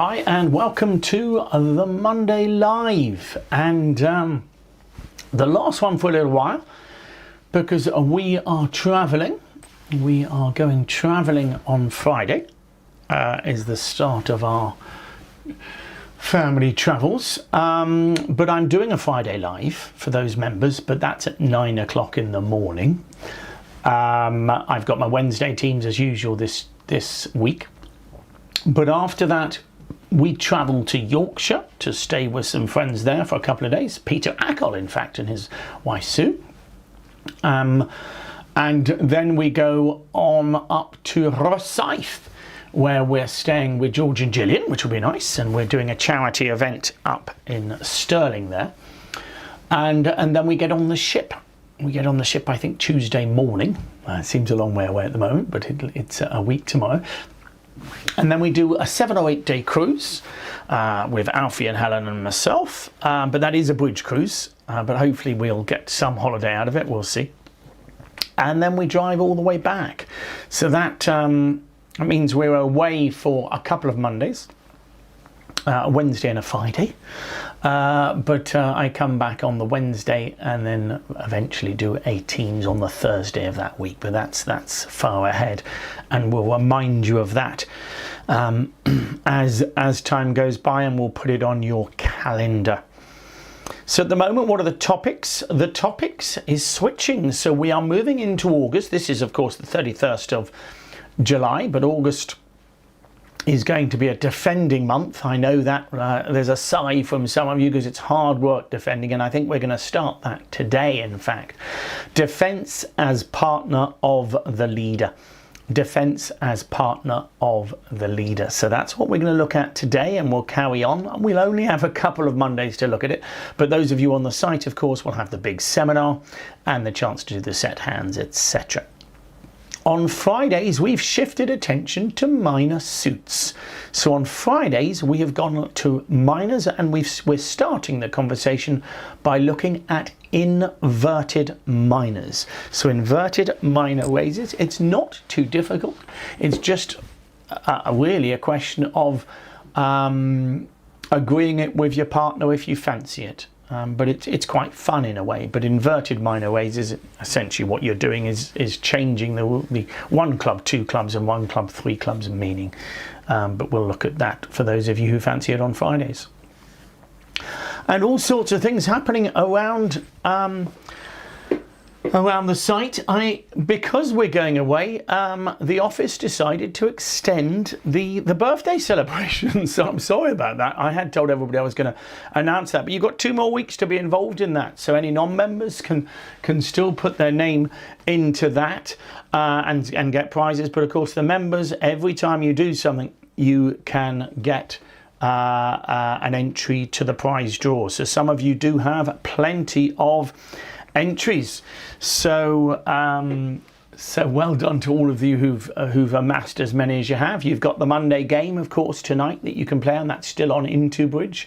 Hi and welcome to the Monday Live, and the last one for a little while because we are travelling. We are going travelling on Friday. Is the start of our family travels, but I'm doing a Friday Live for those members, but that's at 9 o'clock in the morning. I've got my Wednesday teams as usual this week, but after that we travel to Yorkshire to stay with some friends there for a couple of days. Peter Ackle, in fact, and his wife Sue. And then we go on up to Rosyth, where we're staying with George and Gillian, which will be nice, and we're doing a charity event up in Stirling there. And then we get on the ship. We get on the ship, I think, Tuesday morning. It seems a long way away at the moment, but it's a week tomorrow. And then we do a 7 or 8 day cruise with Alfie and Helen and myself. But that is a bridge cruise, but hopefully we'll get some holiday out of it. We'll see. And then we drive all the way back. So that means we're away for a couple of Mondays, a Wednesday and a Friday. But I come back on the Wednesday and then eventually do a teams on the Thursday of that week. But that's far ahead, and we'll remind you of that as time goes by, and we'll put it on your calendar. So at the moment, what are the topics? The topics is switching. So we are moving into August. This is, of course, the 31st of July, but August is going to be a defending month. I know that there's a sigh from some of you because it's hard work defending, and I think we're going to start that today, in fact. Defence as partner of the leader. Defence as partner of the leader. So that's what we're going to look at today, and we'll carry on. We'll only have a couple of Mondays to look at it, but those of you on the site, of course, will have the big seminar and the chance to do the set hands, etc. On Fridays, we've shifted attention to minor suits. So on Fridays, we have gone to minors, and we're starting the conversation by looking at inverted minors. So inverted minor raises, it's not too difficult. It's just really a question of agreeing it with your partner if you fancy it. But it's quite fun in a way. But inverted minor raises, essentially what you're doing is changing the 1 club, 2 clubs, and 1 club, 3 clubs meaning. But we'll look at that for those of you who fancy it on Fridays. And all sorts of things happening around the site. Because we're going away, the office decided to extend the birthday celebration. So I'm sorry about that. I had told everybody I was going to announce that, but you've got 2 more weeks to be involved in that. So any non-members can still put their name into that and get prizes. But of course, the members, every time you do something, you can get an entry to the prize draw. So some of you do have plenty of entries, so well done to all of you who've amassed as many as you have. You've got the Monday game, of course, tonight that you can play on. That's still on Into Bridge.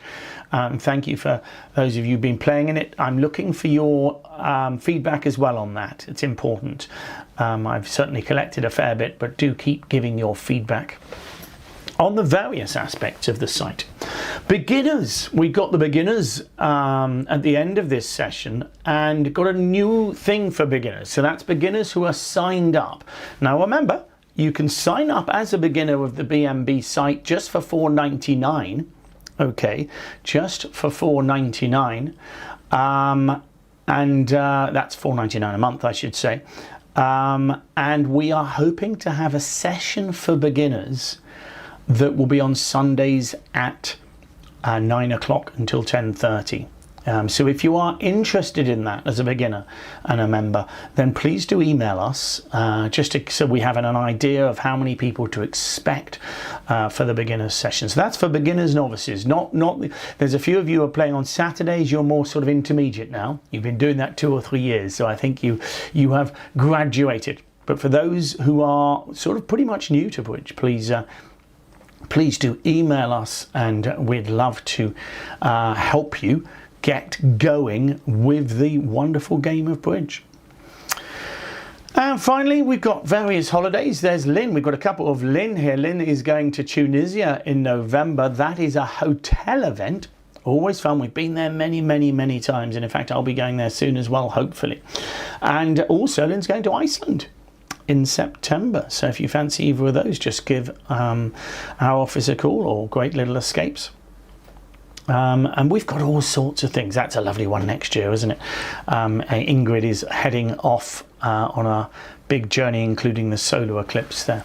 Thank you for those of you who've been playing in it. I'm looking for your feedback as well on that. It's important. I've certainly collected a fair bit, but do keep giving your feedback on the various aspects of the site. Beginners, we got the beginners at the end of this session, and got a new thing for beginners. So that's beginners who are signed up. Now remember, you can sign up as a beginner of the BMB site just for $4.99. Okay, just for $4.99, and that's $4.99 a month, I should say. And we are hoping to have a session for beginners that will be on Sundays at 9 o'clock until 10:30. So if you are interested in that as a beginner and a member, then please do email us so we have an idea of how many people to expect for the beginners session. So that's for beginners, novices. Not. There's a few of you who are playing on Saturdays. You're more sort of intermediate now. You've been doing that 2 or 3 years, so I think you have graduated. But for those who are sort of pretty much new to bridge, please do email us, and we'd love to help you get going with the wonderful game of bridge. And finally, we've got various holidays. There's Lynn. We've got a couple of Lynn here. Lynn is going to Tunisia in November. That is a hotel event. Always fun. We've been there many, many, many times. And in fact, I'll be going there soon as well, hopefully. And also, Lynn's going to Iceland in September. So if you fancy either of those, just give our office a call, or Great Little Escapes. And we've got all sorts of things. That's a lovely one next year, isn't it? Ingrid is heading off on a big journey, including the solar eclipse there.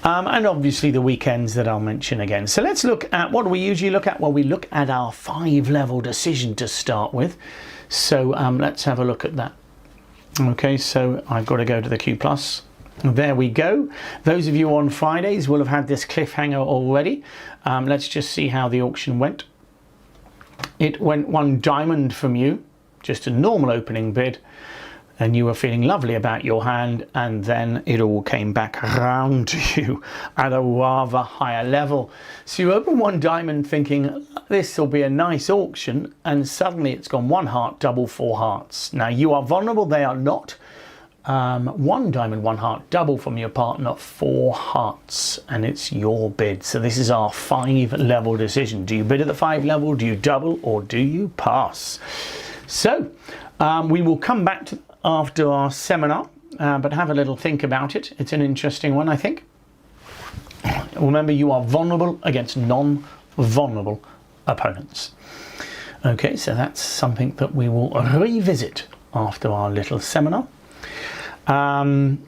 And obviously the weekends that I'll mention again. So let's look at, what do we usually look at? Well, we look at our 5-level decision to start with. So let's have a look at that. Okay, so I've got to go to the Q+. There we go. Those of you on Fridays will have had this cliffhanger already. Let's just see how the auction went. It went 1 diamond from you, just a normal opening bid, and you were feeling lovely about your hand, and then it all came back around to you at a rather higher level. So you open 1 diamond thinking this will be a nice auction, and suddenly it's gone 1 heart, double, 4 hearts. Now you are vulnerable, they are not. 1 diamond, 1 heart, double from your partner, 4 hearts, and it's your bid. So this is our 5-level decision. Do you bid at the 5 level, do you double, or do you pass? So we will come back to after our seminar, but have a little think about it. It's an interesting one, I think. Remember, you are vulnerable against non-vulnerable opponents. Okay, so that's something that we will revisit after our little seminar. And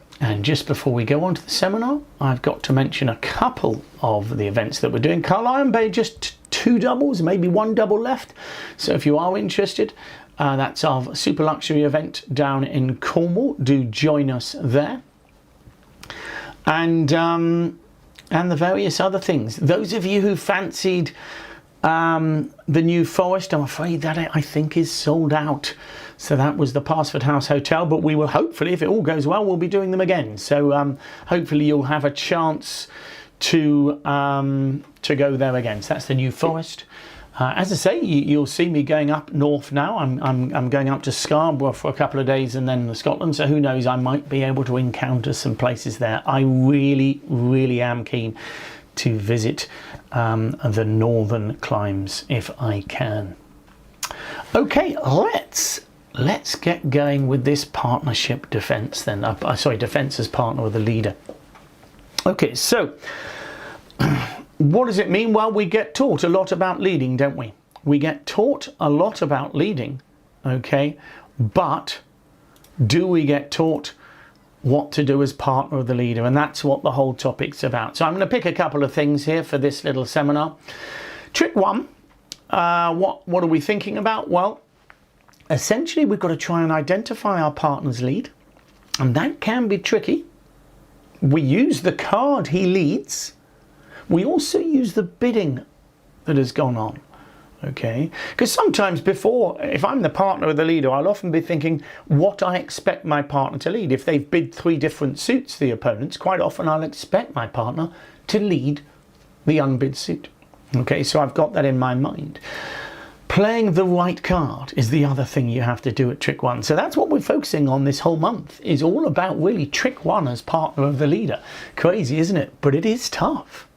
just before we go on to the seminar, I've got to mention a couple of the events that we're doing. Carlisle Bay, just 2 doubles, maybe 1 double left. So if you are interested, that's our super luxury event down in Cornwall. Do join us there. And the various other things. Those of you who fancied the New Forest, I'm afraid that I think is sold out. So that was the Passford House Hotel, but we will hopefully, if it all goes well, we'll be doing them again. So hopefully you'll have a chance to go there again. So that's the New Forest. As I say, you'll see me going up north now. I'm going up to Scarborough for a couple of days and then Scotland. So who knows, I might be able to encounter some places there. I really, really am keen to visit the northern climes if I can. Okay, let's get going with this partnership defense then. Sorry, defense as partner with the leader. Okay, so what does it mean? Well, we get taught a lot about leading, don't we? We get taught a lot about leading, okay? But do we get taught what to do as partner of the leader? And that's what the whole topic's about. So I'm going to pick a couple of things here for this little seminar. Trick 1, what are we thinking about? Well, essentially we've got to try and identify our partner's lead, and that can be tricky. We use the card he leads. We also use the bidding that has gone on, okay? Because sometimes before, if I'm the partner of the leader, I'll often be thinking what I expect my partner to lead. If they've bid 3 different suits, the opponents, quite often I'll expect my partner to lead the unbid suit. Okay, so I've got that in my mind. Playing the right card is the other thing you have to do at Trick 1. So that's what we're focusing on this whole month, is all about really Trick 1 as partner of the leader. Crazy, isn't it? But it is tough.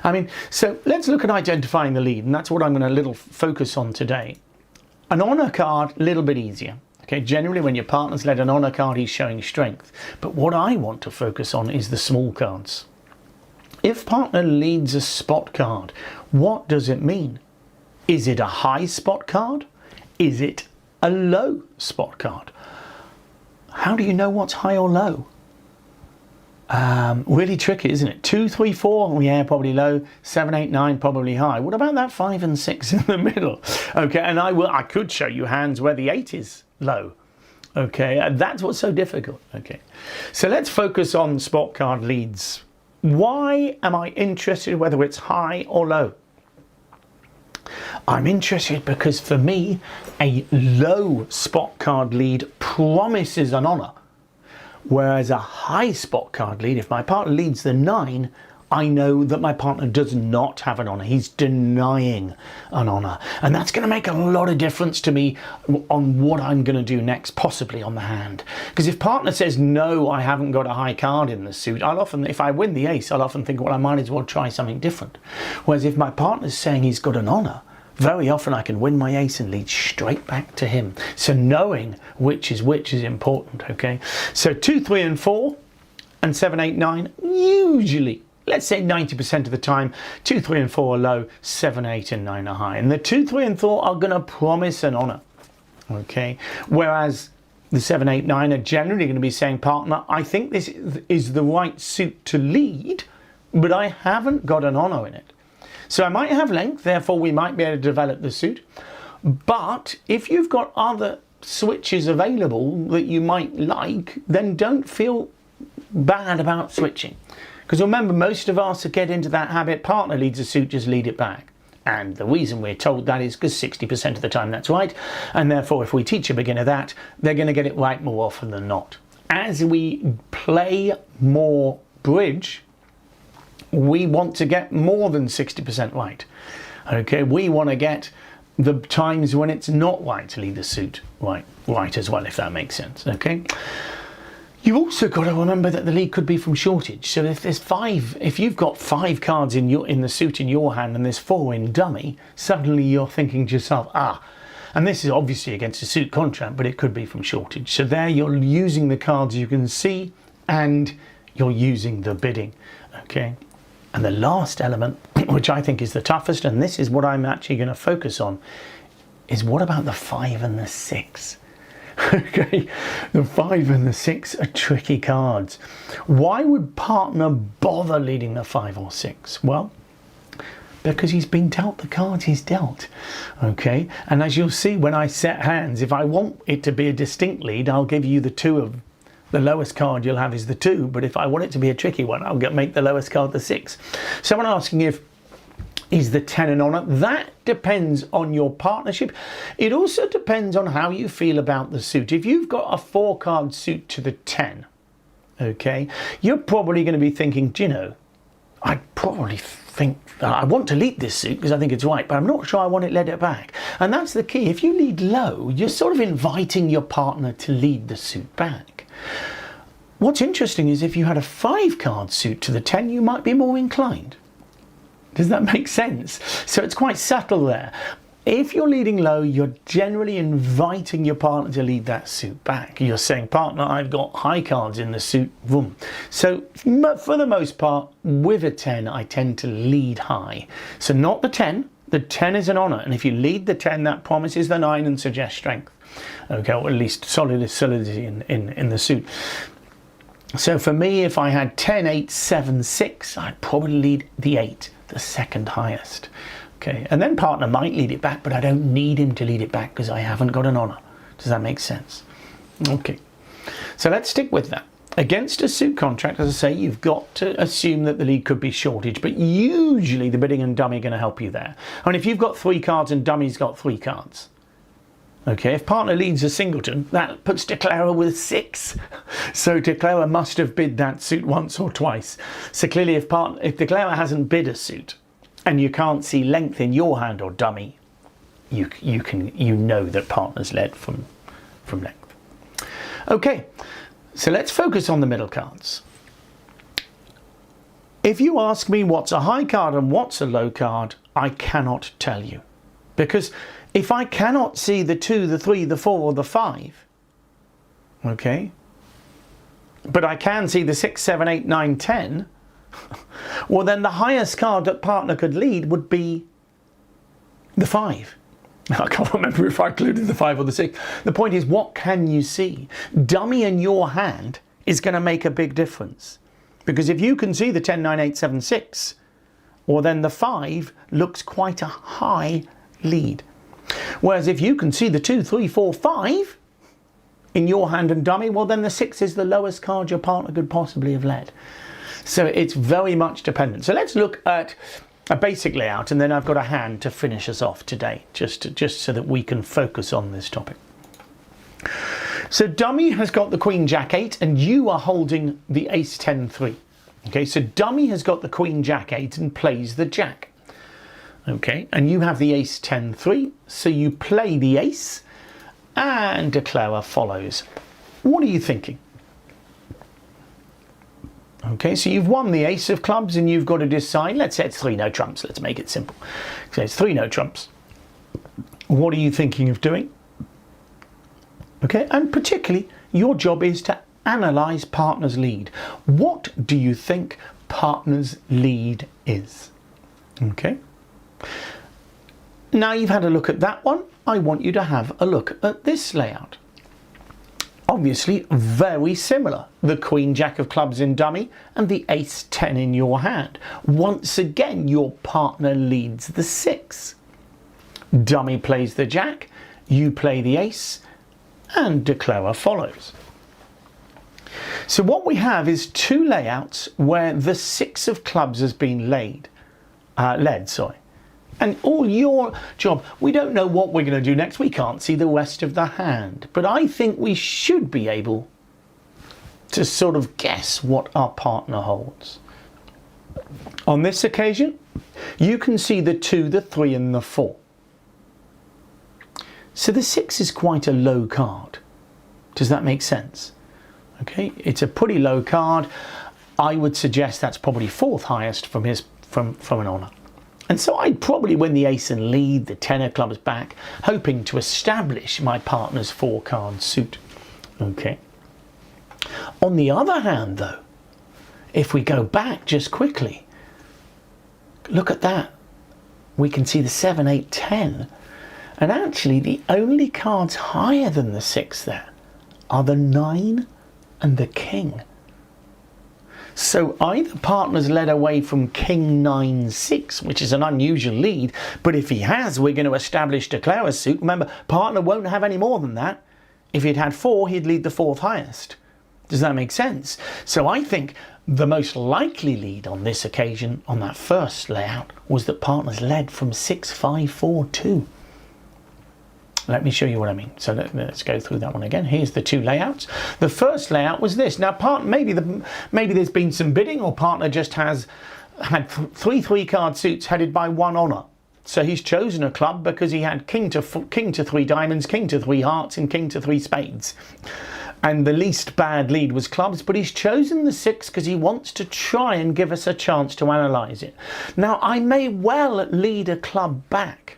I mean, so let's look at identifying the lead, and that's what I'm going to little focus on today. An honor card, a little bit easier. Okay, generally when your partner's led an honor card, he's showing strength. But what I want to focus on is the small cards. If partner leads a spot card, what does it mean? Is it a high spot card? Is it a low spot card? How do you know what's high or low? Really tricky, isn't it? 2, 3, 4, yeah, probably low. 7, 8, 9, probably high. What about that 5 and 6 in the middle? Okay, and I could show you hands where the 8 is low. Okay, that's what's so difficult. Okay, so let's focus on spot card leads. Why am I interested whether it's high or low? I'm interested because for me, a low spot card lead promises an honor. Whereas a high spot card lead, if my partner leads the 9, I know that my partner does not have an honour. He's denying an honour. And that's going to make a lot of difference to me on what I'm going to do next, possibly on the hand. Because if partner says, no, I haven't got a high card in the suit, I'll often, if I win the ace, I'll often think, well, I might as well try something different. Whereas if my partner's saying he's got an honour, very often I can win my ace and lead straight back to him. So knowing which is important, okay? So 2, 3 and 4 and 7, 8, 9, usually, let's say 90% of the time, 2, 3 and 4 are low, 7, 8 and 9 are high. And the 2, 3 and 4 are going to promise an honour, okay? Whereas the 7, 8, 9 are generally going to be saying, partner, I think this is the right suit to lead, but I haven't got an honour in it. So I might have length, therefore we might be able to develop the suit. But if you've got other switches available that you might like, then don't feel bad about switching. Because remember, most of us get into that habit, partner leads a suit, just lead it back. And the reason we're told that is because 60% of the time that's right. And therefore, if we teach a beginner that, they're going to get it right more often than not. As we play more bridge, we want to get more than 60% right. Okay, we want to get the times when it's not right to lead the suit right as well, if that makes sense. Okay. You've also got to remember that the lead could be from shortage. So if there's 5, if you've got 5 cards in the suit in your hand and there's 4 in dummy, suddenly you're thinking to yourself, and this is obviously against a suit contract, but it could be from shortage. So there you're using the cards you can see and you're using the bidding, okay? And the last element, which I think is the toughest, and this is what I'm actually going to focus on, is what about the 5 and the 6? Okay, the 5 and the 6 are tricky cards. Why would partner bother leading the 5 or 6? Well, because he's been dealt the cards he's dealt. Okay, and as you'll see when I set hands, if I want it to be a distinct lead, I'll give you the 2 of the lowest card you'll have is the 2, but if I want it to be a tricky one, I'll make the lowest card the 6. Someone asking if is the 10 an honour? That depends on your partnership. It also depends on how you feel about the suit. If you've got a 4-card suit to the 10, okay, you're probably going to be thinking, do you know, I probably think I want to lead this suit because I think it's right, but I'm not sure I want it led it back. And that's the key. If you lead low, you're sort of inviting your partner to lead the suit back. What's interesting is if you had a 5-card suit to the 10, you might be more inclined. Does that make sense? So it's quite subtle there. If you're leading low, you're generally inviting your partner to lead that suit back. You're saying, partner, I've got high cards in the suit, boom. So for the most part, with a 10, I tend to lead high. So not the 10. The 10 is an honour. And if you lead the 10, that promises the 9 and suggests strength. Okay, or at least solidity in the suit. So for me, if I had 10, 8, 7, 6, I'd probably lead the 8, the second highest. Okay, and then partner might lead it back, but I don't need him to lead it back because I haven't got an honour. Does that make sense? Okay, so let's stick with that. Against a suit contract, as I say, you've got to assume that the lead could be shortage, but usually the bidding and dummy are going to help you there. And if you've got 3 cards and dummy's got 3 cards, okay, if partner leads a singleton, that puts Declarer with 6. So Declarer must have bid that suit once or twice. So clearly if Declarer hasn't bid a suit and you can't see length in your hand or dummy, you know that partner's led from length. Okay, so let's focus on the middle cards. If you ask me what's a high card and what's a low card, I cannot tell you. Because if I cannot see the 2, the 3, the 4, or the 5, okay, but I can see the 6, 7, 8, 9, 10, well then the highest card that partner could lead would be the 5. I can't remember if I included the 5 or the 6. The point is, what can you see? Dummy in your hand is going to make a big difference. Because if you can see the 10, 9, 8, 7, 6, well then the 5 looks quite a high lead. Whereas if you can see the 2, 3, 4, 5 in your hand and dummy, well then the 6 is the lowest card your partner could possibly have led. So it's very much dependent. So let's look at a basic layout, and then I've got a hand to finish us off today, just so that we can focus on this topic. So dummy has got the Queen Jack 8 and you are holding the Ace 10 3. Okay, so dummy has got the queen jack 8 and plays the jack. Okay, and you have the ace 10 3, so you play the ace and declarer follows. What are you thinking? Okay, so you've won the ace of clubs and you've got to decide. Let's say it's 3 no trumps. Let's make it simple. So it's 3 no trumps. What are you thinking of doing? Okay, and particularly your job is to analyze partner's lead. What do you think partner's lead is? Okay. Now you've had a look at that one. I want you to have a look at this layout. Obviously very similar. The queen jack of clubs in dummy and the ace 10 in your hand. Once again, your partner leads the 6. Dummy plays the jack, you play the ace, and declarer follows. So what we have is 2 layouts where the 6 of clubs has been led. And all your job, we don't know what we're going to do next. We can't see the rest of the hand. But I think we should be able to sort of guess what our partner holds. On this occasion, you can see the 2, the 3 and the 4. So the 6 is quite a low card. Does that make sense? Okay, it's a pretty low card. I would suggest that's probably 4th highest from an honour. And so I'd probably win the ace and lead, the 10 of clubs back, hoping to establish my partner's 4-card suit. Okay. On the other hand, though, if we go back just quickly, look at that. We can see the 7, 8, 10. And actually, the only cards higher than the 6 there are the 9 and the king. So either partner's led away from king 9 6, which is an unusual lead, but if he has, we're going to establish declarer's suit. Remember, partner won't have any more than that. If he'd had 4, he'd lead the 4th highest. Does that make sense? So I think the most likely lead on this occasion, on that first layout, was that partner's led from 6 5 4 2. Let me show you what I mean. So let's go through that one again. Here's the 2 layouts. The first layout was this. Now, maybe there's been some bidding, or partner just had 3 3-card suits headed by 1 honour. So he's chosen a club because he had king to 3 diamonds, king to 3 hearts, and king to 3 spades. And the least bad lead was clubs, but he's chosen the 6 because he wants to try and give us a chance to analyse it. Now, I may well lead a club back.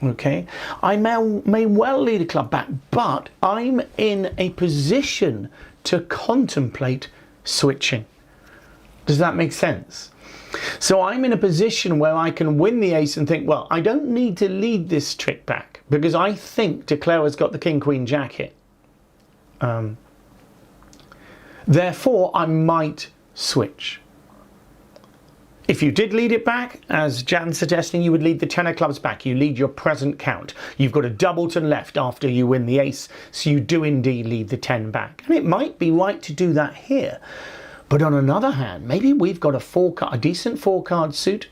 Okay, I may well lead a club back, but I'm in a position to contemplate switching. Does that make sense? So I'm in a position where I can win the ace and think, well, I don't need to lead this trick back because I think declarer's got the king, queen, jack here. Therefore, I might switch. If you did lead it back, as Jan's suggesting, you would lead the 10 of clubs back. You lead your present count. You've got a doubleton left after you win the ace, so you do indeed lead the 10 back. And it might be right to do that here. But on another hand, maybe we've got a decent 4-card suit,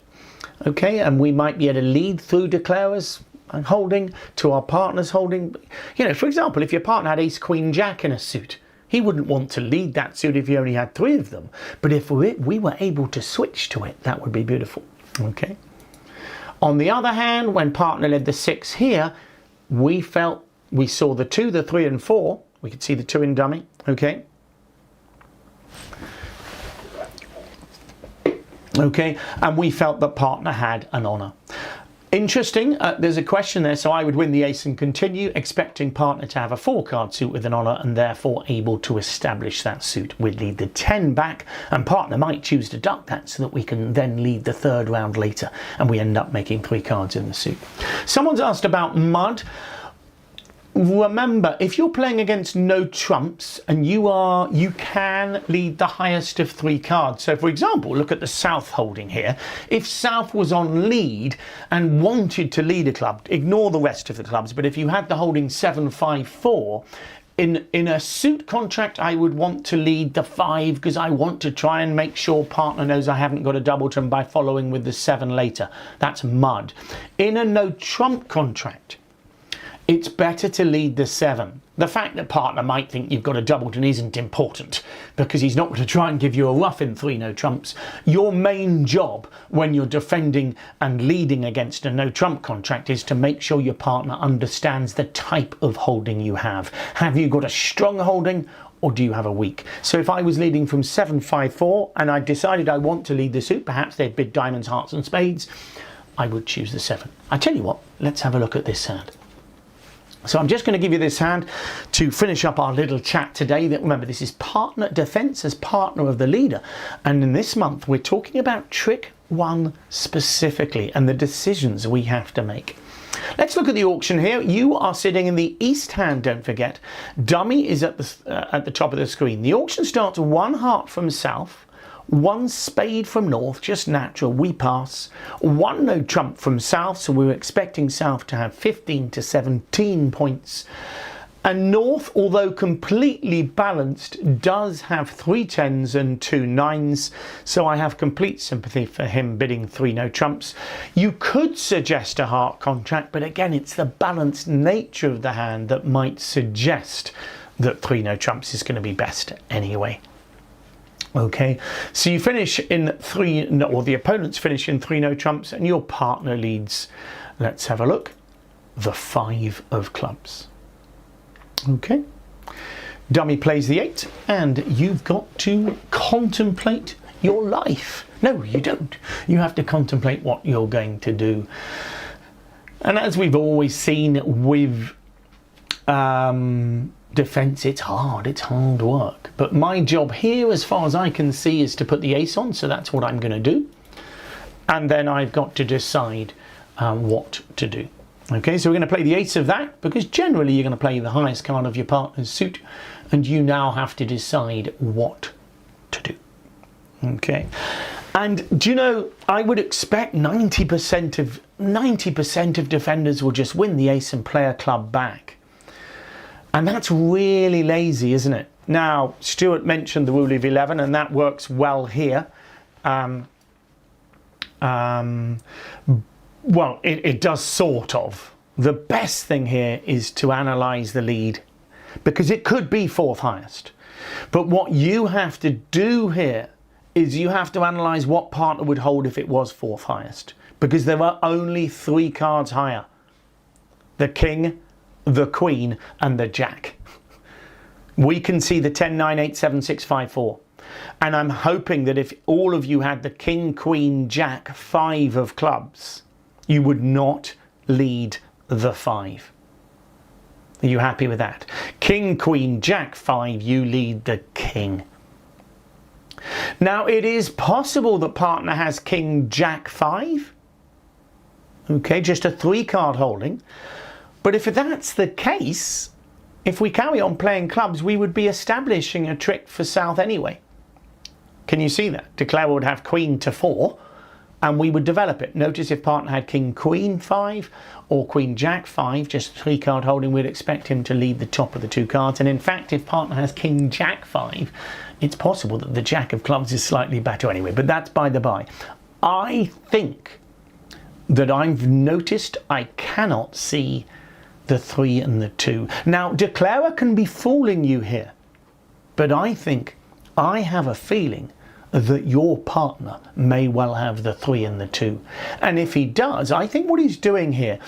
okay, and we might be able to lead through declarers and holding to our partner's holding. You know, for example, if your partner had ace, queen, jack in a suit, he wouldn't want to lead that suit if he only had 3 of them. But if we were able to switch to it, that would be beautiful. Okay. On the other hand, when partner led the 6 here, we saw the 2, the 3 and 4. We could see the 2 in dummy. Okay. Okay. And we felt that partner had an honour. Interesting, there's a question there, so I would win the ace and continue, expecting partner to have a 4-card suit with an honour and therefore able to establish that suit. We'd lead the 10 back and partner might choose to duck that so that we can then lead the 3rd round later and we end up making 3 cards in the suit. Someone's asked about mud. Remember, if you're playing against no trumps and you can lead the highest of 3 cards. So for example, look at the South holding here. If South was on lead and wanted to lead a club, ignore the rest of the clubs, but if you had the holding 7 5 4, in a suit contract, I would want to lead the 5 because I want to try and make sure partner knows I haven't got a doubleton by following with the 7 later. That's mud. In a no trump contract, it's better to lead the 7. The fact that partner might think you've got a doubleton isn't important, because he's not going to try and give you a ruff in 3 no trumps. Your main job when you're defending and leading against a no trump contract is to make sure your partner understands the type of holding you have. Have you got a strong holding, or do you have a weak? So if I was leading from 7-5-4 and I decided I want to lead the suit, perhaps they'd bid diamonds, hearts and spades, I would choose the 7. I tell you what, let's have a look at this hand. So I'm just going to give you this hand to finish up our little chat today. That, remember, this is partner defense as partner of the leader. And in this month, we're talking about trick 1 specifically and the decisions we have to make. Let's look at the auction here. You are sitting in the east hand, don't forget. Dummy is at the top of the screen. The auction starts 1 heart from south, 1 spade from north, just natural, we pass. 1 no trump from south, so we were expecting south to have 15 to 17 points. And north, although completely balanced, does have 3 10s and 2 9s, so I have complete sympathy for him bidding 3 no trumps. You could suggest a heart contract, but again, it's the balanced nature of the hand that might suggest that 3 no trumps is going to be best anyway. Okay, so you finish in 3, or the opponents finish in 3 no trumps, and your partner leads, let's have a look, the 5 of clubs. Okay, dummy plays the 8, and you've got to contemplate your life. No, you don't. You have to contemplate what you're going to do. And as we've always seen with defense, it's hard work. But my job here, as far as I can see, is to put the ace on, so that's what I'm going to do. And then I've got to decide what to do. Okay, so we're going to play the ace of that, because generally you're going to play the highest card of your partner's suit, and you now have to decide what to do. Okay, and do you know, I would expect 90% of defenders will just win the ace and play a club back. And that's really lazy, isn't it? Now, Stuart mentioned the rule of 11, and that works well here. Well, it does sort of. The best thing here is to analyse the lead, because it could be 4th highest. But what you have to do here is you have to analyse what partner would hold if it was 4th highest, because there are only 3 cards higher: the king, the queen and the jack. We can see the 10, 9, 8, 7, 6, 5, 4. And I'm hoping that if all of you had the king, queen, jack, 5 of clubs, you would not lead the 5. Are you happy with that? King, queen, jack, 5, you lead the king. Now, it is possible that partner has king, jack, 5. Okay, just a 3-card holding. But if that's the case, if we carry on playing clubs, we would be establishing a trick for south anyway. Can you see that? Declare would have queen to 4, and we would develop it. Notice if partner had king, queen, 5, or queen, jack, 5, just a 3-card holding, we'd expect him to lead the top of the 2 cards. And in fact, if partner has king, jack, 5, it's possible that the jack of clubs is slightly better anyway, but that's by the by. I think that I've noticed I cannot see the 3 and the 2. Now, declarer can be fooling you here, but I have a feeling that your partner may well have the 3 and the 2. And if he does, I think what he's doing here,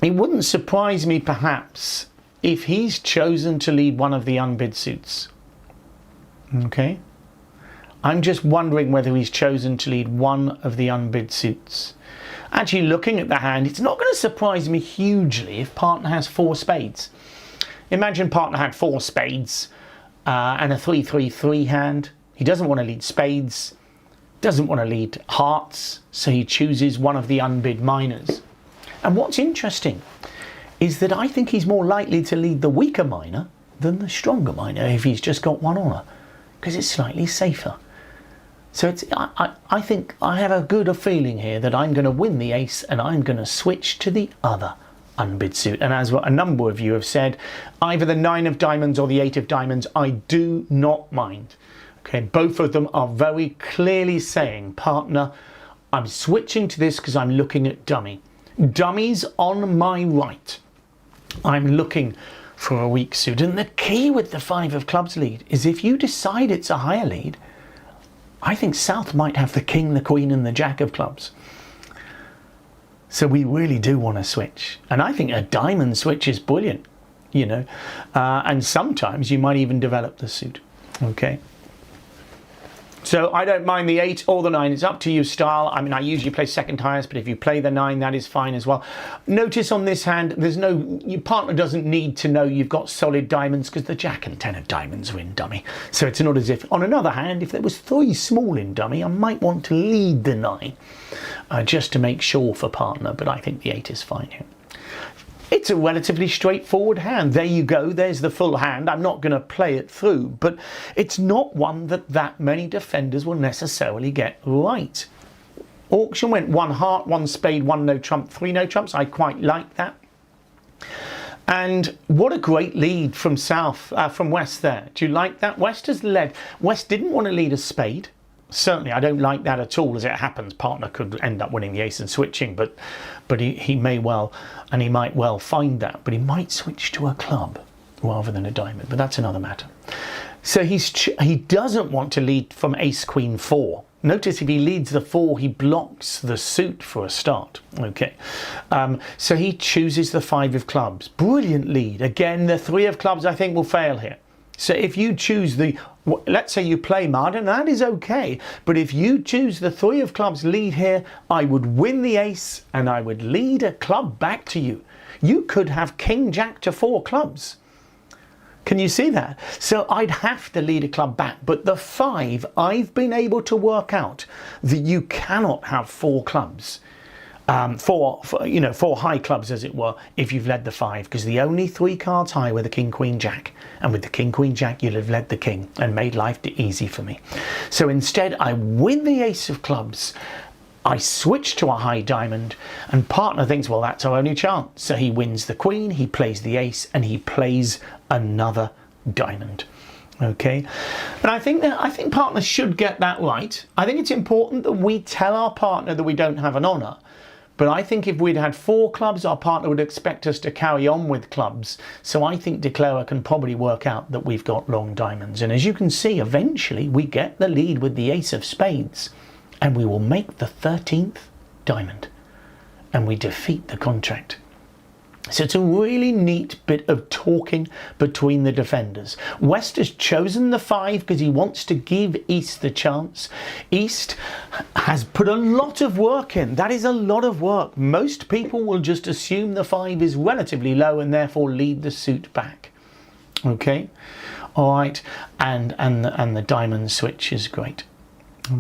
it wouldn't surprise me perhaps if he's chosen to lead one of the unbid suits. Okay? I'm just wondering whether he's chosen to lead one of the unbid suits. Actually, looking at the hand, it's not going to surprise me hugely if partner has 4 spades. Imagine partner had 4 spades and a 3-3-3 hand. He doesn't want to lead spades, doesn't want to lead hearts, so he chooses one of the unbid minors. And what's interesting is that I think he's more likely to lead the weaker minor than the stronger minor if he's just got one honour, because it's slightly safer. So I think I have a good feeling here that I'm going to win the ace and I'm going to switch to the other unbid suit. And as a number of you have said, either the 9 of diamonds or the 8 of diamonds, I do not mind. Okay, both of them are very clearly saying, partner, I'm switching to this because I'm looking at dummy. Dummies on my right. I'm looking for a weak suit. And the key with the 5 of clubs lead is if you decide it's a higher lead, I think South might have the king, the queen and the jack of clubs. So we really do want to switch. And I think a diamond switch is brilliant, you know. And sometimes you might even develop the suit. Okay. So I don't mind the 8 or the 9. It's up to you style. I mean, I usually play second highest, but if you play the 9, that is fine as well. Notice on this hand, your partner doesn't need to know you've got solid diamonds because the jack and 10 of diamonds are in dummy. So it's not as if, on another hand, if there was 3 small in dummy, I might want to lead the 9 just to make sure for partner, but I think the 8 is fine here. It's a relatively straightforward hand. There you go, there's the full hand. I'm not going to play it through, but it's not one that many defenders will necessarily get right. Auction went 1 heart, 1 spade, 1 no trump, 3 no trumps. I quite like that. And what a great lead from from West there. Do you like that? West has led. West didn't want to lead a spade. Certainly, I don't like that at all. As it happens, partner could end up winning the ace and switching, but he may well, and he might well find that. But he might switch to a club rather than a diamond. But that's another matter. So he doesn't want to lead from ace queen 4. Notice if he leads the 4, he blocks the suit for a start. Okay, so he chooses the 5 of clubs. Brilliant lead. Again, the 3 of clubs I think will fail here. So if you choose let's say you play mud, and that is okay, but if you choose the 3 of clubs lead here, I would win the ace and I would lead a club back to you. You could have king jack to 4 clubs. Can you see that? So I'd have to lead a club back, but the 5, I've been able to work out that you cannot have 4 clubs. 4 high clubs as it were, if you've led the 5, because the only 3 cards high were the king queen jack, and with the king queen jack you'll have led the king and made life easy for me. So instead I win the ace of clubs, I switch to a high diamond, and partner thinks, well, that's our only chance. So he wins the queen, he plays the ace, and he plays another diamond. Okay, and I think partners should get that right. I think it's important that we tell our partner that we don't have an honour. But I think if we'd had 4 clubs, our partner would expect us to carry on with clubs. So I think declarer can probably work out that we've got long diamonds. And as you can see, eventually we get the lead with the ace of spades. And we will make the 13th diamond. And we defeat the contract. So it's a really neat bit of talking between the defenders. West has chosen the 5 because he wants to give East the chance. East has put a lot of work in. That is a lot of work. Most people will just assume the 5 is relatively low and therefore lead the suit back. Okay, all right, and the diamond switch is great.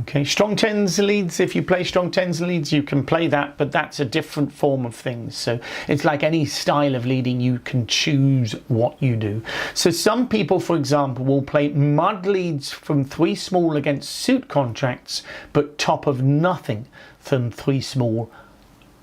Okay, strong 10s leads, if you play strong 10s leads, you can play that, but that's a different form of things. So it's like any style of leading, you can choose what you do. So some people, for example, will play mud leads from 3 small against suit contracts, but top of nothing from 3 small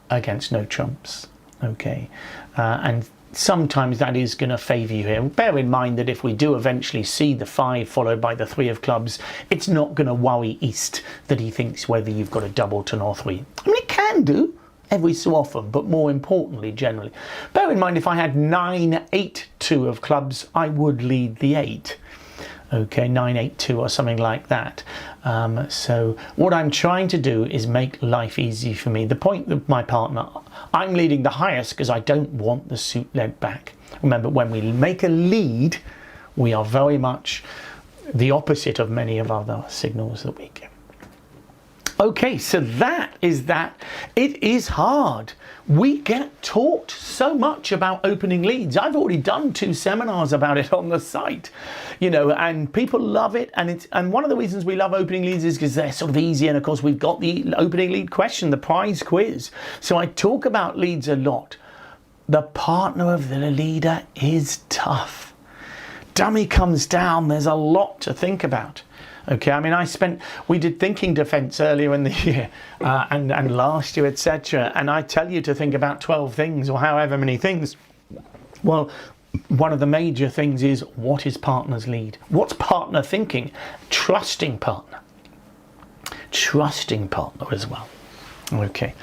against no trumps. Okay, and sometimes that is going to favour you here. Bear in mind that if we do eventually see the 5 followed by the 3 of clubs, it's not going to worry East that he thinks whether you've got a doubleton or 3. I mean, it can do every so often, but more importantly, generally. Bear in mind, if I had 9, 8, 2 of clubs, I would lead the 8. Okay, 9, 8, 2 or something like that. So what I'm trying to do is make life easy for me. The point of my partner, I'm leading the highest because I don't want the suit led back. Remember, when we make a lead, we are very much the opposite of many of other signals that we give. Okay, so that is that. It is hard. We get taught so much about opening leads. I've already done 2 seminars about it on the site, you know, and people love it. And one of the reasons we love opening leads is because they're sort of easy. And of course, we've got the opening lead question, the prize quiz. So I talk about leads a lot. The partner of the leader is tough. Dummy comes down. There's a lot to think about. Okay, I mean, we did thinking defence earlier in the year and last year, etc. And I tell you to think about 12 things or however many things. Well, one of the major things is, what is partner's lead? What's partner thinking? Trusting partner. Trusting partner as well. Okay.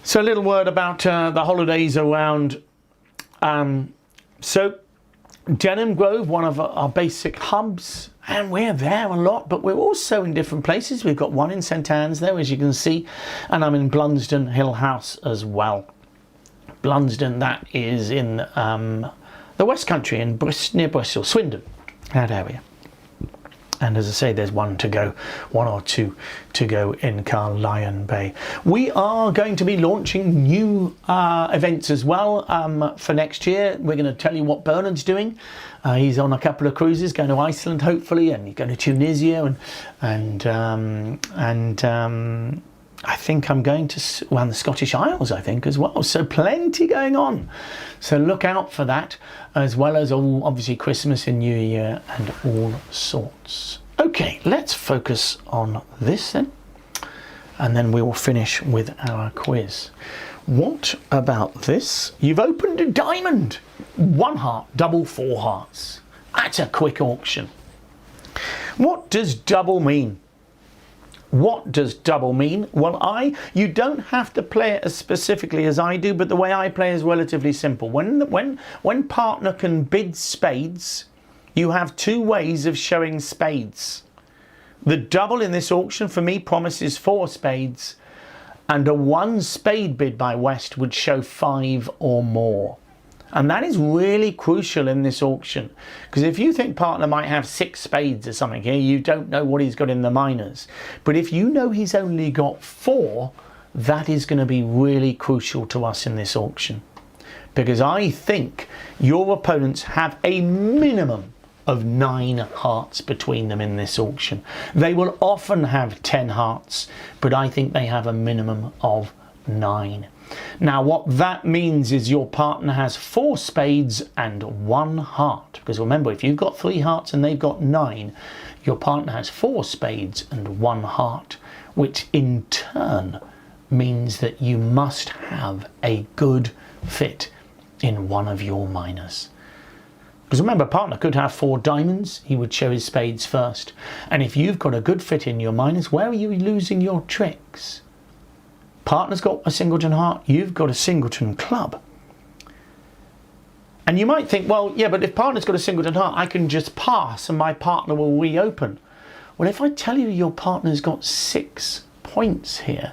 So a little word about the holidays around. So Denham Grove, one of our basic hubs, and we're there a lot, but we're also in different places. We've got one in St Anne's there, as you can see, and I'm in Blunsdon Hill House as well. Blunsdon, that is in the West Country, in near Bristol, Swindon, that area. And as I say, there's one or two to go in Carlisle Bay. We are going to be launching new events as well for next year. We're going to tell you what Bernard's doing. He's on a couple of cruises, going to Iceland hopefully, and he's going to Tunisia, and I think I'm going to the Scottish Isles, I think, as well. So plenty going on. So look out for that, as well as obviously Christmas and New Year and all sorts. Okay, let's focus on this then, and then we will finish with our quiz. What about this? You've opened a diamond. 1 heart, double 4 hearts. That's a quick auction. What does double mean? What does double mean? Well, you don't have to play it as specifically as I do, but the way I play is relatively simple. When partner can bid spades, you have 2 ways of showing spades. The double in this auction for me promises 4 spades, and a 1 spade bid by West would show 5 or more. And that is really crucial in this auction, because if you think partner might have 6 spades or something here, you don't know what he's got in the minors. But if you know he's only got 4, that is going to be really crucial to us in this auction, because I think your opponents have a minimum of 9 hearts between them in this auction. They will often have 10 hearts, but I think they have a minimum of 9. Now what that means is your partner has 4 spades and 1 heart, because remember, if you've got 3 hearts and they've got 9, your partner has 4 spades and 1 heart, which in turn means that you must have a good fit in one of your minors. Because remember, partner could have 4 diamonds, he would show his spades first, and if you've got a good fit in your minors, where are you losing your tricks? Partner's got a singleton heart, you've got a singleton club. And you might think, well, yeah, but if partner's got a singleton heart, I can just pass and my partner will reopen. Well, if I tell you your partner's got 6 points here,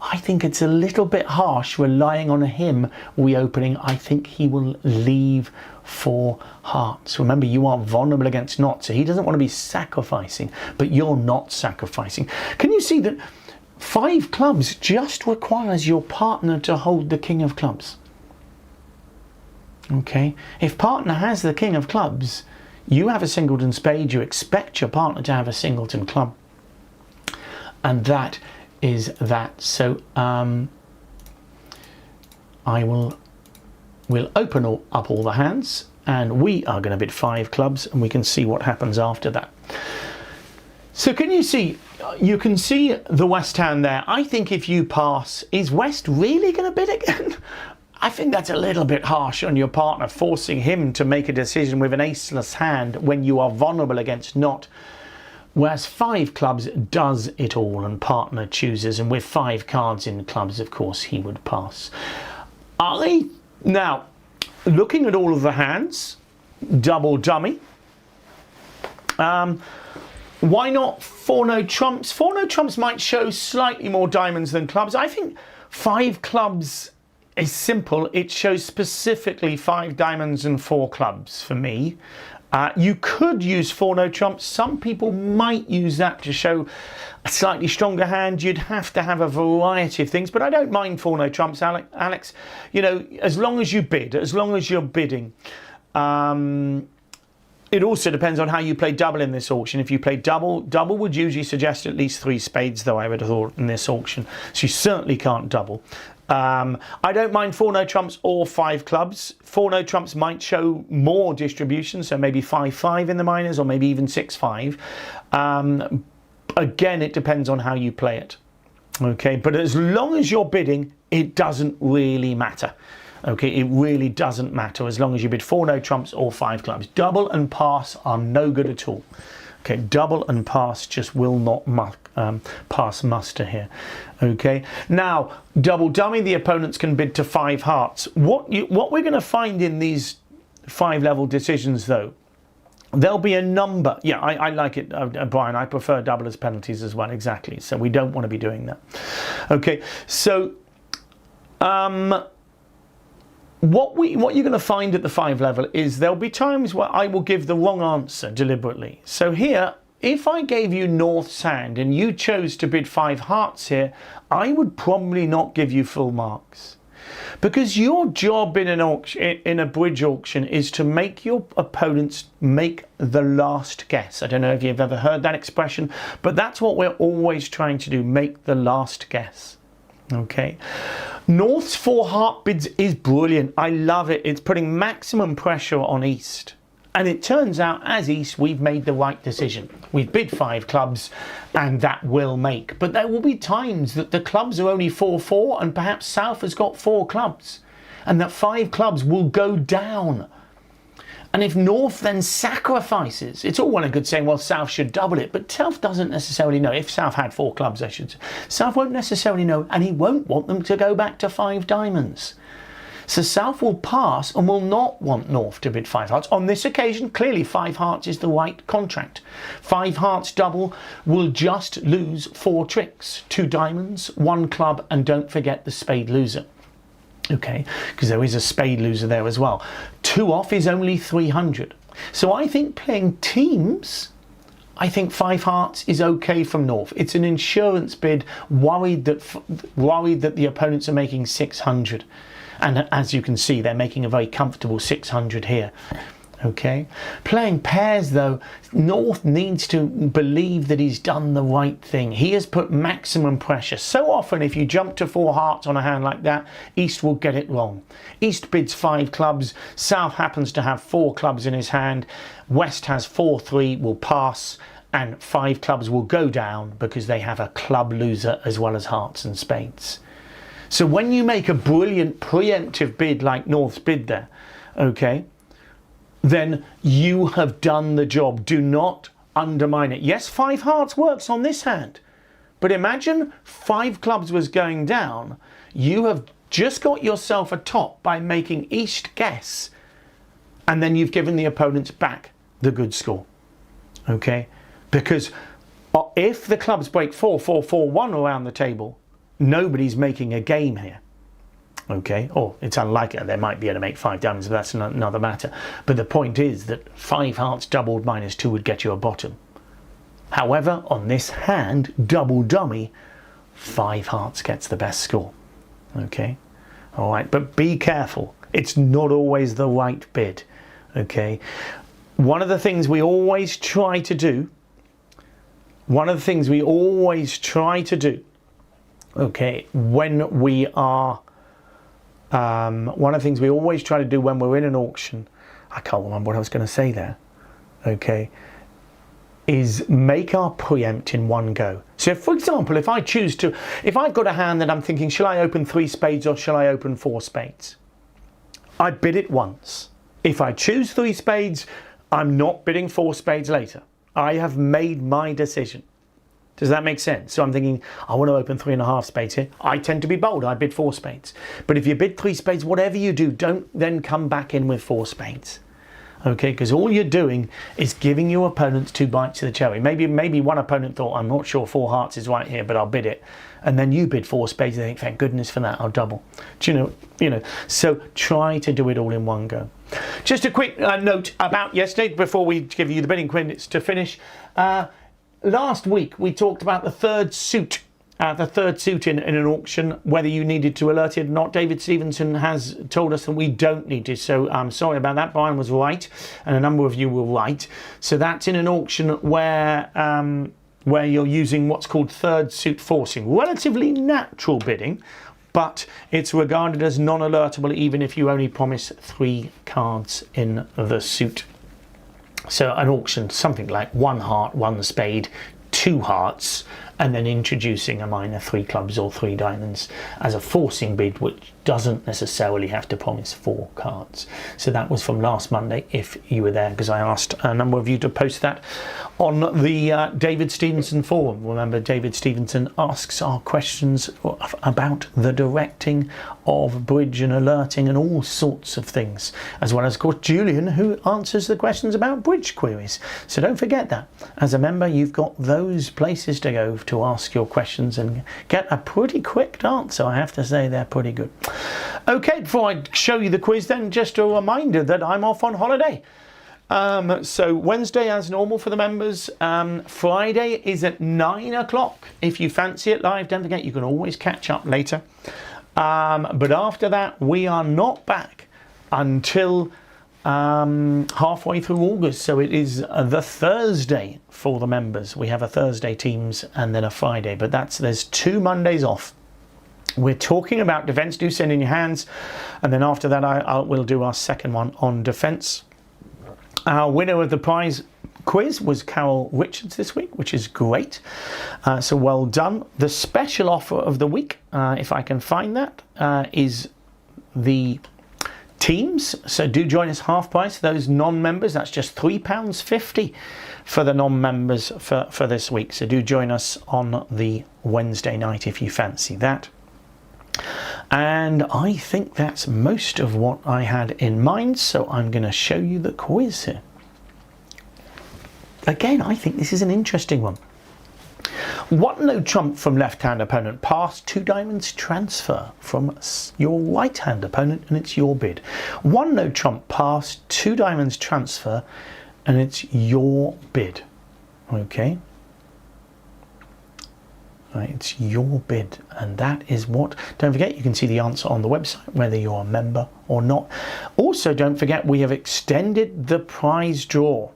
I think it's a little bit harsh relying on him reopening. I think he will leave 4 hearts. Remember, you are vulnerable against knots, so he doesn't want to be sacrificing, but you're not sacrificing. Can you see that 5 clubs just requires your partner to hold the king of clubs? Okay, if partner has the king of clubs, you have a singleton spade, you expect your partner to have a singleton club, and that is that. So we'll open up all the hands, and we are going to bid 5 clubs, and we can see what happens after that. So can you see, you can see the West hand there. I think if you pass, is West really going to bid again? I think that's a little bit harsh on your partner, forcing him to make a decision with an aceless hand when you are vulnerable against knot. Whereas 5 clubs does it all and partner chooses, and with 5 cards in clubs, of course, he would pass. Now, looking at all of the hands, double dummy. Why not 4 no trumps? 4 no trumps might show slightly more diamonds than clubs. I think 5 clubs is simple. It shows specifically 5 diamonds and 4 clubs for me. You could use 4 no trumps. Some people might use that to show a slightly stronger hand. You'd have to have a variety of things, but I don't mind 4 no trumps, Alex. You know, as long as you bid, as long as you're bidding. It also depends on how you play double in this auction. If you play double would usually suggest at least 3 spades, though, I would have thought, in this auction. So you certainly can't double. I don't mind 4 no trumps or 5 clubs. 4 no trumps might show more distribution, so maybe 5-5 in the minors, or maybe even 6-5. Again, it depends on how you play it. Okay, but as long as you're bidding, it doesn't really matter. Okay, it really doesn't matter as long as you bid 4 no trumps or 5 clubs. Double and pass are no good at all. Okay, double and pass just will not pass muster here. Okay, now double dummy, the opponents can bid to 5 hearts. What we're going to find in these 5-level decisions, though, there'll be a number. Yeah, I like it, Brian. I prefer double as penalties as well. Exactly. So we don't want to be doing that. Okay, so what you're going to find at the 5 level is there'll be times where I will give the wrong answer deliberately. So here, if I gave you North's hand and you chose to bid 5 hearts here, I would probably not give you full marks. Because your job in an auction, in a bridge auction, is to make your opponents make the last guess. I don't know if you've ever heard that expression, but that's what we're always trying to do, make the last guess. Okay, North's 4 heart bids is brilliant. I love it. It's putting maximum pressure on East. And it turns out, as East, we've made the right decision. We've bid 5 clubs, and that will make. But there will be times that the clubs are only 4-4, and perhaps South has got 4 clubs, and that 5 clubs will go down. And if North then sacrifices, it's all well and good saying, well, South should double it, but South doesn't necessarily know. If South had 4 clubs, I should say, South won't necessarily know, and he won't want them to go back to 5 diamonds. So South will pass and will not want North to bid 5 hearts. On this occasion, clearly 5 hearts is the right contract. 5 hearts double will just lose 4 tricks. 2 diamonds, 1 club, and don't forget the spade loser. Okay, because there is a spade loser there as well. 2 off is only 300. So I think playing teams, I think 5 hearts is okay from North. It's an insurance bid, worried that the opponents are making 600. And as you can see, they're making a very comfortable 600 here. Okay, playing pairs though, North needs to believe that he's done the right thing. He has put maximum pressure. So often if you jump to 4 hearts on a hand like that, East will get it wrong. East bids 5 clubs, South happens to have 4 clubs in his hand, West has 4-3, will pass, and 5 clubs will go down because they have a club loser as well as hearts and spades. So when you make a brilliant preemptive bid like North's bid there, okay, then you have done the job. Do not undermine it. Yes, 5 hearts works on this hand, but imagine 5 clubs was going down. You have just got yourself a top by making East guess, and then you've given the opponents back the good score. Okay, because if the clubs break 4-4-4-1 around the table, nobody's making a game here. Okay, or it's unlikely. They might be able to make 5 diamonds, but that's another matter. But the point is that 5 hearts doubled -2 would get you a bottom. However, on this hand, double dummy, 5 hearts gets the best score. Okay, all right, but be careful. It's not always the right bid. Okay, one of the things we always try to do, okay, when we are one of the things we always try to do when we're in an auction, I can't remember what I was going to say there, okay, is make our preempt in one go. So if, for example, if I've got a hand that I'm thinking, shall I open 3 spades or shall I open 4 spades? I bid it once. If I choose 3 spades, I'm not bidding 4 spades later. I have made my decision. Does that make sense? So I'm thinking, I want to open 3.5 spades here. I tend to be bold. I bid 4 spades. But if you bid 3 spades, whatever you do, don't then come back in with 4 spades. Okay, because all you're doing is giving your opponents 2 bites of the cherry. Maybe one opponent thought, I'm not sure 4 hearts is right here, but I'll bid it. And then you bid 4 spades, and they think, thank goodness for that, I'll double. Do you know? So try to do it all in one go. Just a quick note about yesterday before we give you the bidding quiz to finish. Last week we talked about the third suit in an auction, whether you needed to alert it or not. David Stevenson has told us that we don't need to, so I'm sorry about that. Brian was right, and a number of you were right. So that's in an auction where you're using what's called third suit forcing. Relatively natural bidding, but it's regarded as non-alertable even if you only promise 3 cards in the suit. So an auction, something like 1 heart, 1 spade, 2 hearts, and then introducing a minor 3 clubs or 3 diamonds as a forcing bid, which doesn't necessarily have to promise 4 cards. So that was from last Monday, if you were there, because I asked a number of you to post that on the David Stevenson forum. Remember, David Stevenson asks our questions about the directing of bridge and alerting and all sorts of things, as well as, of course, Julian, who answers the questions about bridge queries. So don't forget that. As a member, you've got those places to go to ask your questions and get a pretty quick answer. I have to say they're pretty good. Okay, before I show you the quiz then, just a reminder that I'm off on holiday. So Wednesday as normal for the members. Friday is at 9 o'clock. If you fancy it live, don't forget you can always catch up later. But after that, we are not back until halfway through August. So it is the Thursday for the members. We have a Thursday teams and then a Friday, but there's 2 Mondays off. We're talking about defence. Do send in your hands, and then after that we'll do our second one on defence. Our winner of the prize quiz was Carol Richards this week, which is great. So well done. The special offer of the week, if I can find that, is the teams. So do join us half price. Those non-members, that's just £3.50 for the non-members for this week. So do join us on the Wednesday night if you fancy that. And I think that's most of what I had in mind, so I'm going to show you the quiz here. Again, I think this is an interesting one. What no trump from left-hand opponent past 2 diamonds transfer from your right-hand opponent, and it's your bid. 1 no trump past 2 diamonds transfer, and it's your bid. Okay. Right, it's your bid, and that is what. Don't forget, you can see the answer on the website, whether you're a member or not. Also, don't forget, we have extended the prize draw.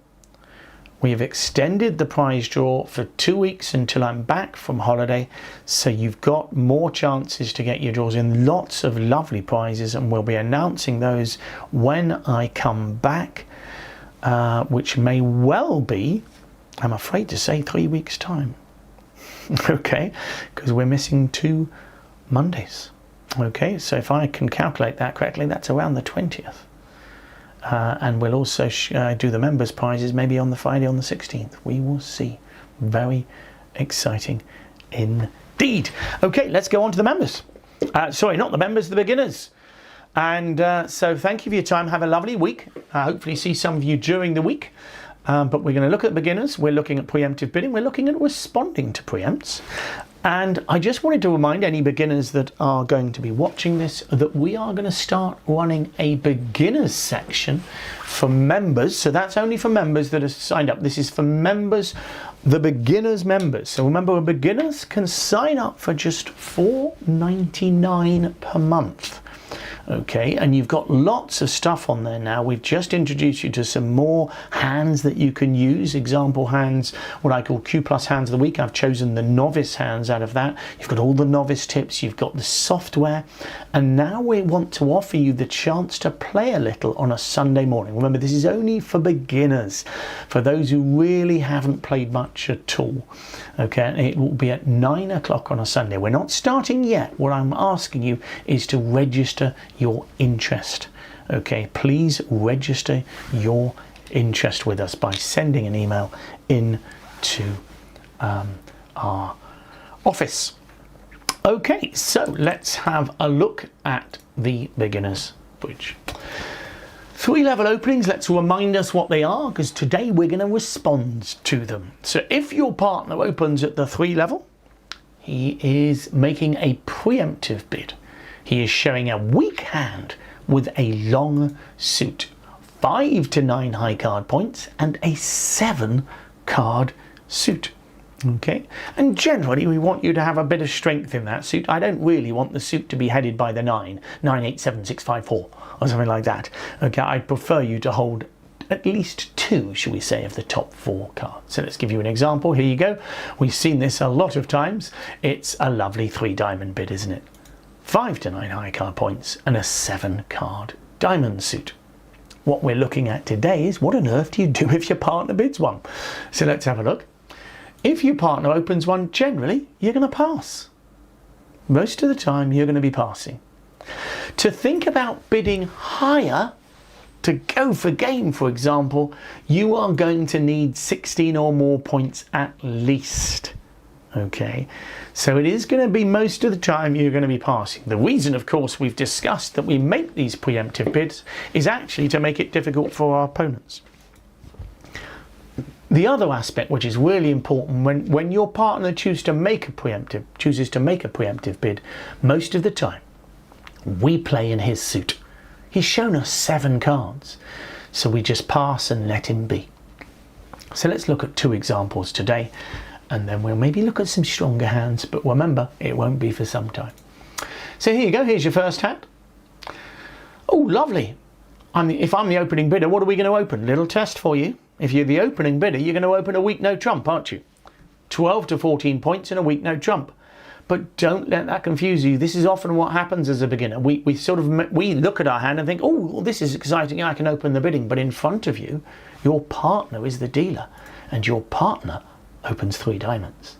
We have extended the prize draw for 2 weeks until I'm back from holiday, so you've got more chances to get your draws in. Lots of lovely prizes, and we'll be announcing those when I come back, which may well be, I'm afraid to say, 3 weeks' time. Okay, because we're missing 2 Mondays. Okay, so if I can calculate that correctly, that's around the 20th. And we'll also do the members' prizes maybe on the Friday on the 16th. We will see. Very exciting indeed. Okay, let's go on to the members. Sorry, not the members, the beginners. And so thank you for your time. Have a lovely week. Hopefully see some of you during the week. But we're going to look at beginners, we're looking at preemptive bidding, we're looking at responding to preempts. And I just wanted to remind any beginners that are going to be watching this that we are going to start running a beginners section for members. So that's only for members that are signed up. This is for members, the beginners members. So remember, beginners can sign up for just $4.99 per month. Okay, and you've got lots of stuff on there now. We've just introduced you to some more hands that you can use, example hands, what I call Q+ hands of the week. I've chosen the novice hands out of that. You've got all the novice tips, you've got the software, and now we want to offer you the chance to play a little on a Sunday morning. Remember, this is only for beginners, for those who really haven't played much at all. Okay, it will be at 9 o'clock on a Sunday. We're not starting yet. What I'm asking you is to register your interest. Okay, please register your interest with us by sending an email in to our office. Okay, so let's have a look at the beginner's bridge. 3 level openings, let's remind us what they are, because today we're going to respond to them. So if your partner opens at the 3 level, he is making a preemptive bid. He is showing a weak hand with a long suit, 5 to 9 high card points, and a 7 card suit. Okay, and generally we want you to have a bit of strength in that suit. I don't really want the suit to be headed by the 9, 8, 7, 6, 5, 4, or something like that. Okay, I'd prefer you to hold at least 2, shall we say, of the top 4 cards. So let's give you an example. Here you go. We've seen this a lot of times. It's a lovely 3 diamond bid, isn't it? 5 to 9 high card points and a 7 card diamond suit. What we're looking at today is what on earth do you do if your partner bids 1? So let's have a look. If your partner opens one, generally, you're going to pass. Most of the time, you're going to be passing. To think about bidding higher, to go for game, for example, you are going to need 16 or more points at least. Okay, so it is going to be most of the time you're going to be passing. The reason, of course, we've discussed that we make these preemptive bids is actually to make it difficult for our opponents. The other aspect which is really important when your partner chooses to make a preemptive bid, most of the time we play in his suit. He's shown us 7 cards, so we just pass and let him be. So let's look at 2 examples today, and then we'll maybe look at some stronger hands, but remember, it won't be for some time. So here you go, here's your first hand. Oh, lovely. If I'm the opening bidder, what are we going to open? Little test for you. If you're the opening bidder, you're going to open a weak no trump, aren't you? 12 to 14 points and a weak no trump. But don't let that confuse you. This is often what happens as a beginner. We look at our hand and think, oh, well, this is exciting, I can open the bidding. But in front of you, your partner is the dealer, and your partner opens 3 diamonds.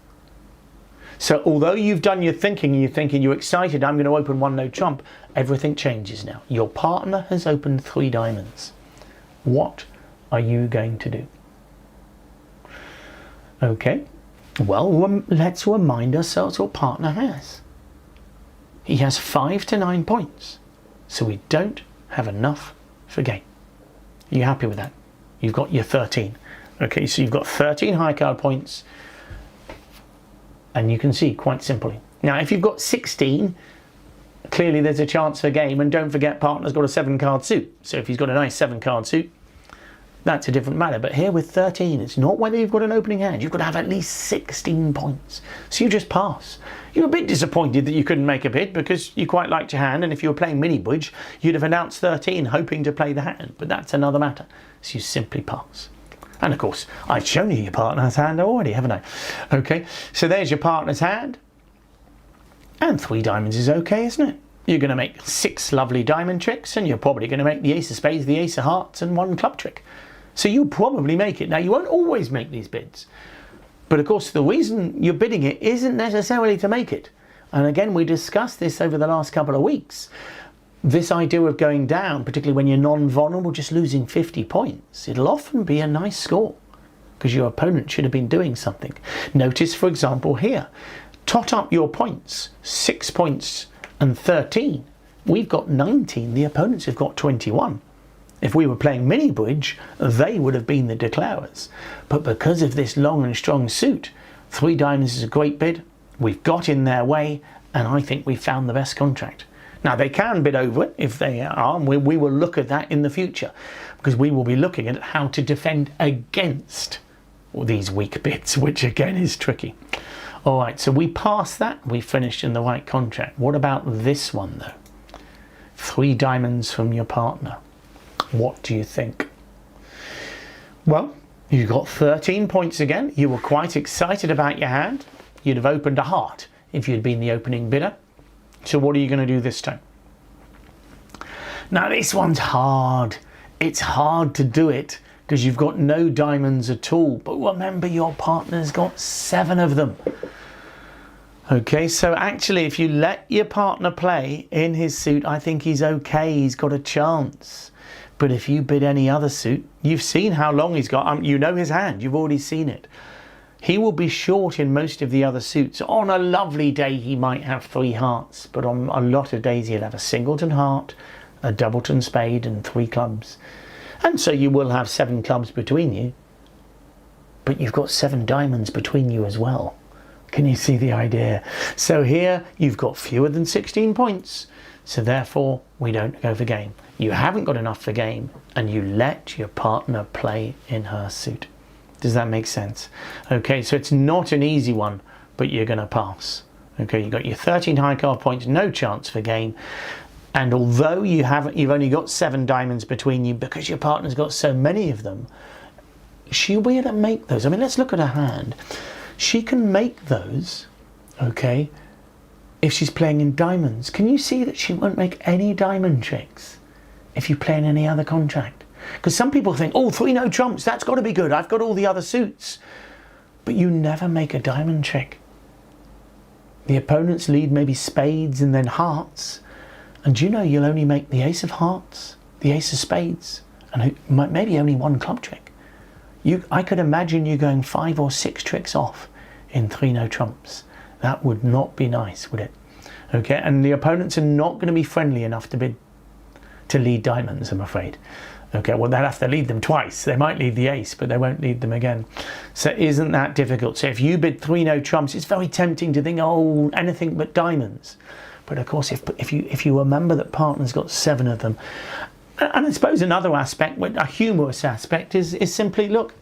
So although you've done your thinking and you're excited, I'm going to open 1 no trump, everything changes now. Your partner has opened 3 diamonds. What are you going to do? Okay. Well, let's remind ourselves what partner has. He has 5 to 9 points, so we don't have enough for game. Are you happy with that? You've got your 13. Okay, so you've got 13 high card points, and you can see quite simply. Now, if you've got 16, clearly there's a chance for game, and don't forget partner's got a 7 card suit. So if he's got a nice 7 card suit, that's a different matter. But here with 13, it's not whether you've got an opening hand. You've got to have at least 16 points. So you just pass. You're a bit disappointed that you couldn't make a bid because you quite liked your hand. And if you were playing mini bridge, you'd have announced 13 hoping to play the hand. But that's another matter. So you simply pass. And of course, I've shown you your partner's hand already, haven't I? Okay, so there's your partner's hand. And 3 diamonds is okay, isn't it? You're going to make 6 lovely diamond tricks, and you're probably going to make the ace of spades, the ace of hearts, and 1 club trick. So you'll probably make it. Now, you won't always make these bids. But of course, the reason you're bidding it isn't necessarily to make it. And again, we discussed this over the last couple of weeks. This idea of going down, particularly when you're non-vulnerable, just losing 50 points, it'll often be a nice score because your opponent should have been doing something. Notice, for example, here, tot up your points, 6 points and 13. We've got 19, the opponents have got 21. If we were playing mini bridge, they would have been the declarers. But because of this long and strong suit, 3 diamonds is a great bid. We've got in their way, and I think we found the best contract. Now, they can bid over it if they are, and we will look at that in the future, because we will be looking at how to defend against these weak bids, which again is tricky. All right, so we passed that. We finished in the right contract. What about this one, though? 3 diamonds from your partner. What do you think? Well, you got 13 points again. You were quite excited about your hand. You'd have opened a heart if you'd been the opening bidder. So what are you going to do this time? Now, this one's hard. It's hard to do it because you've got no diamonds at all. But remember, your partner's got 7 of them. Okay, so actually, if you let your partner play in his suit, I think he's okay. He's got a chance. But if you bid any other suit, you've seen how long he's got. You know his hand. You've already seen it. He will be short in most of the other suits. On a lovely day, he might have 3 hearts. But on a lot of days, he'll have a singleton heart, a doubleton spade, and 3 clubs. And so you will have 7 clubs between you. But you've got 7 diamonds between you as well. Can you see the idea? So here, you've got fewer than 16 points. So therefore, we don't go for game. You haven't got enough for game, and you let your partner play in her suit. Does that make sense? Okay, so it's not an easy one, but you're going to pass. Okay, you've got your 13 high card points, no chance for game. And although you've only got 7 diamonds between you because your partner's got so many of them, she'll be able to make those. I mean, let's look at her hand. She can make those, okay, if she's playing in diamonds. Can you see that she won't make any diamond tricks if you play in any other contract? Because some people think, oh, 3 no trumps, that's got to be good. I've got all the other suits. but you never make a diamond trick. The opponents lead maybe spades and then hearts, and you know you'll only make the ace of hearts, the ace of spades, and maybe only one club trick. I could imagine you going 5 or 6 tricks off in 3 no trumps. That would not be nice, would it? Okay, and the opponents are not going to be friendly enough to lead diamonds, I'm afraid. Okay, well, they'll have to lead them twice. They might lead the ace, but they won't lead them again. So isn't that difficult? So if you bid 3 no trumps, it's very tempting to think, oh, anything but diamonds. But of course, if you remember that partner's got 7 of them, and I suppose another aspect, a humorous aspect, is simply, look,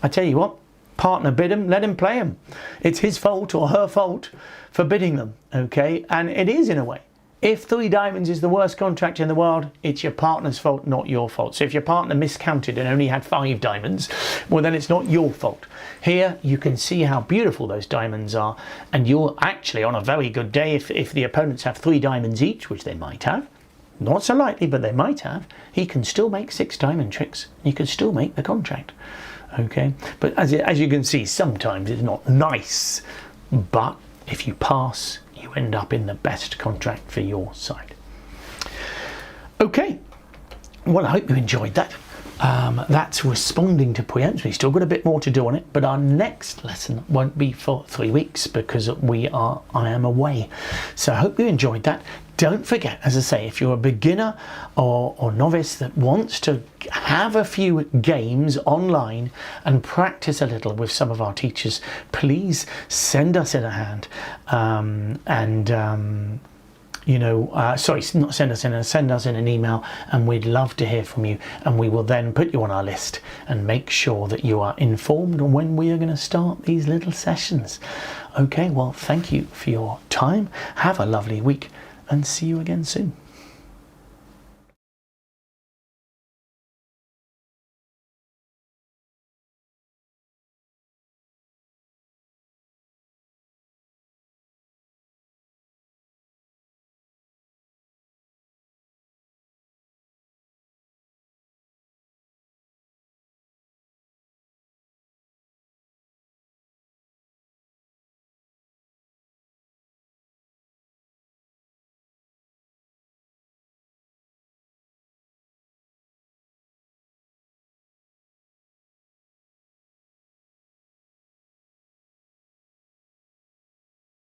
I tell you what, partner bid them, let him play them. It's his fault or her fault for bidding them, okay? And it is, in a way. If 3 diamonds is the worst contract in the world, it's your partner's fault, not your fault. So if your partner miscounted and only had 5 diamonds, well, then it's not your fault. Here, you can see how beautiful those diamonds are, and you're actually on a very good day if the opponents have 3 diamonds each, which they might have. Not so likely, but they might have. He can still make 6 diamond tricks. He can still make the contract. Okay, but as you can see, sometimes it's not nice. But if you pass, you end up in the best contract for your side. Okay, well, I hope you enjoyed that. That's responding to preempts. We've still got a bit more to do on it, but our next lesson won't be for 3 weeks because I am away. So I hope you enjoyed that. Don't forget, as I say, if you're a beginner or novice that wants to have a few games online and practice a little with some of our teachers, please send us in a hand. Sorry, not send us in, send us in an email, and we'd love to hear from you, and we will then put you on our list and make sure that you are informed on when we are going to start these little sessions. Okay, well, thank you for your time. Have a lovely week, and see you again soon.